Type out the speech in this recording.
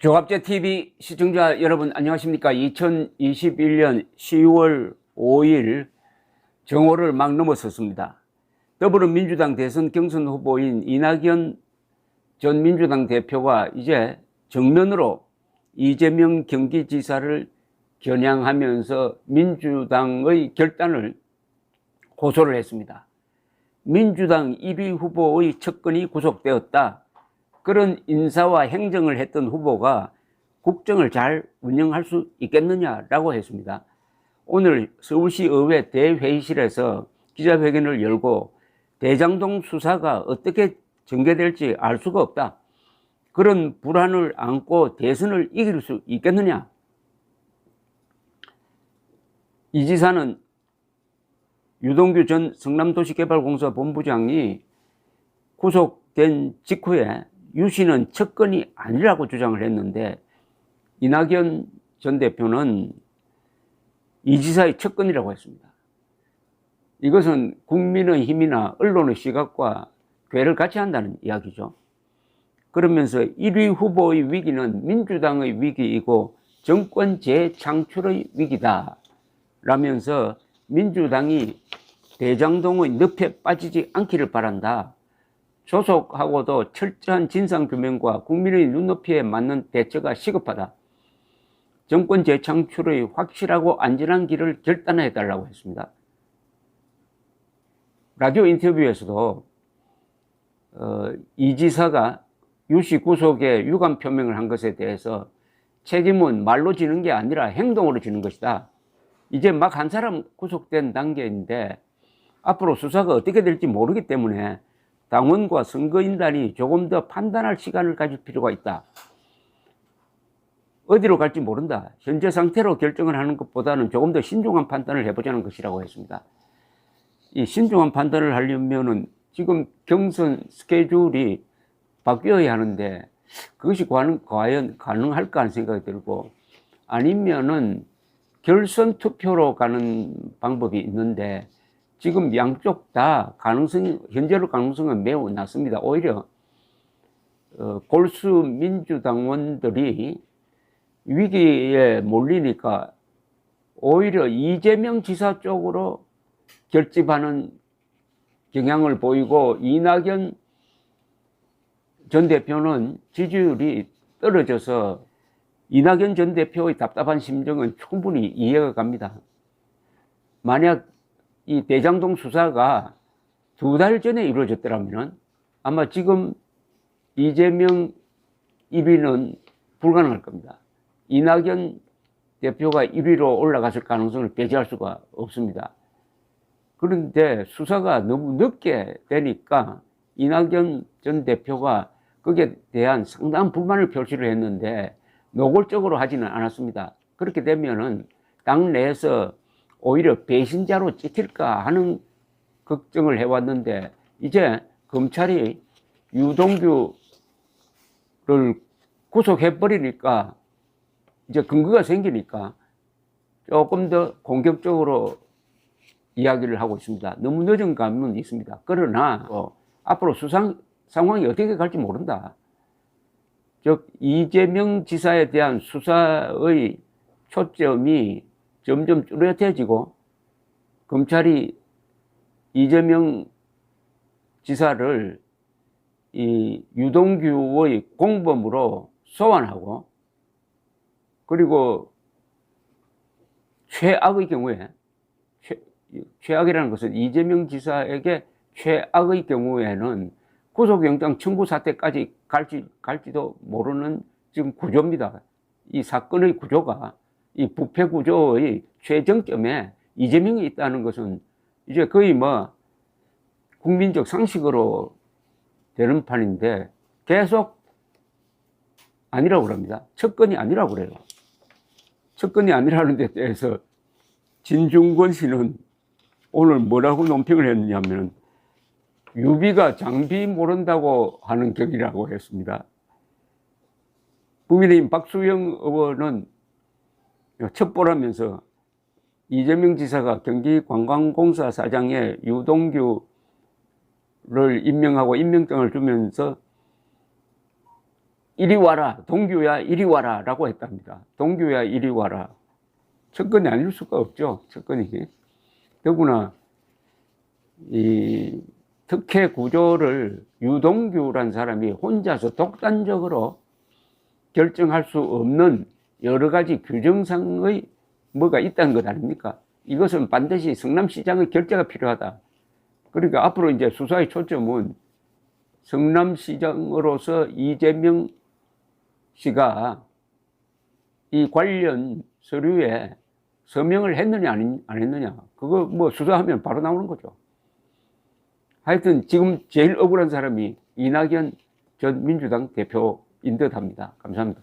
조갑제 TV 시청자 여러분 안녕하십니까? 2021년 10월 5일 정오를 막 넘어섰습니다. 더불어민주당 대선 경선 후보인 이낙연 전 민주당 대표가 이제 정면으로 이재명 경기지사를 겨냥하면서 민주당의 결단을 호소를 했습니다. 민주당 1위 후보의 측근이 구속되었다. 그런 인사와 행정을 했던 후보가 국정을 잘 운영할 수 있겠느냐라고 했습니다. 오늘 서울시 의회 대회의실에서 기자회견을 열고 대장동 수사가 어떻게 전개될지 알 수가 없다. 그런 불안을 안고 대선을 이길 수 있겠느냐. 이 지사는 유동규 전 성남도시개발공사 본부장이 구속된 직후에 유 씨는 측근이 아니라고 주장을 했는데 이낙연 전 대표는 이 지사의 측근이라고 했습니다. 이것은 국민의힘이나 언론의 시각과 궤를 같이 한다는 이야기죠. 그러면서 1위 후보의 위기는 민주당의 위기이고 정권 재창출의 위기다 라면서 민주당이 대장동의 늪에 빠지지 않기를 바란다. 조속하고도 철저한 진상규명과 국민의 눈높이에 맞는 대처가 시급하다. 정권 재창출의 확실하고 안전한 길을 결단해달라고 했습니다. 라디오 인터뷰에서도 이 지사가 유 씨 구속에 유감 표명을 한 것에 대해서 책임은 말로 지는 게 아니라 행동으로 지는 것이다. 이제 막 한 사람 구속된 단계인데 앞으로 수사가 어떻게 될지 모르기 때문에 당원과 선거인단이 조금 더 판단할 시간을 가질 필요가 있다. 어디로 갈지 모른다. 현재 상태로 결정을 하는 것보다는 조금 더 신중한 판단을 해보자는 것이라고 했습니다. 이 신중한 판단을 하려면은 지금 경선 스케줄이 바뀌어야 하는데 그것이 과연 가능할까 하는 생각이 들고, 아니면은 결선 투표로 가는 방법이 있는데 지금 양쪽 다 현재로 가능성은 매우 낮습니다. 오히려 골수 민주당원들이 위기에 몰리니까 오히려 이재명 지사 쪽으로 결집하는 경향을 보이고, 이낙연 전 대표는 지지율이 떨어져서 이낙연 전 대표의 답답한 심정은 충분히 이해가 갑니다. 만약 이 대장동 수사가 2달 전에 이루어졌더라면 아마 지금 이재명 1위는 불가능할 겁니다. 이낙연 대표가 1위로 올라갔을 가능성을 배제할 수가 없습니다. 그런데 수사가 너무 늦게 되니까 이낙연 전 대표가 거기에 대한 상당한 불만을 표시를 했는데 노골적으로 하지는 않았습니다. 그렇게 되면은 당 내에서 오히려 배신자로 찍힐까 하는 걱정을 해왔는데, 이제 검찰이 유동규를 구속해버리니까 이제 근거가 생기니까 조금 더 공격적으로 이야기를 하고 있습니다. 너무 늦은 감은 있습니다. 그러나 앞으로 수사 상황이 어떻게 갈지 모른다. 즉 이재명 지사에 대한 수사의 초점이 점점 뚜렷해지고 검찰이 이재명 지사를 이 유동규의 공범으로 소환하고, 그리고 최악의 경우에 최악이라는 것은 이재명 지사에게 최악의 경우에는 구속영장 청구 사태까지 갈지도 모르는 지금 구조입니다. 이 사건의 구조가 이 부패 구조의 최정점에 이재명이 있다는 것은 이제 거의 국민적 상식으로 되는 판인데 계속 아니라고 그럽니다. 측근이 아니라고 그래요. 측근이 아니라는 데 대해서 진중권 씨는 오늘 뭐라고 논평을 했냐면 유비가 장비 모른다고 하는 격이라고 했습니다. 국민의힘 박수영 의원은 첩보라면서 이재명 지사가 경기관광공사 사장에 유동규를 임명하고 임명장을 주면서 이리 와라, 동규야 이리 와라 라고 했답니다. 동규야 이리 와라. 첫건이 아닐 수가 없죠. 첫건이. 더구나 이 특혜 구조를 유동규란 사람이 혼자서 독단적으로 결정할 수 없는 여러 가지 규정상의 뭐가 있다는 것 아닙니까? 이것은 반드시 성남시장의 결재가 필요하다. 그러니까 앞으로 이제 수사의 초점은 성남시장으로서 이재명 씨가 이 관련 서류에 서명을 했느냐 안 했느냐, 그거 뭐 수사하면 바로 나오는 거죠. 하여튼 지금 제일 억울한 사람이 이낙연 전 민주당 대표인 듯 합니다. 감사합니다.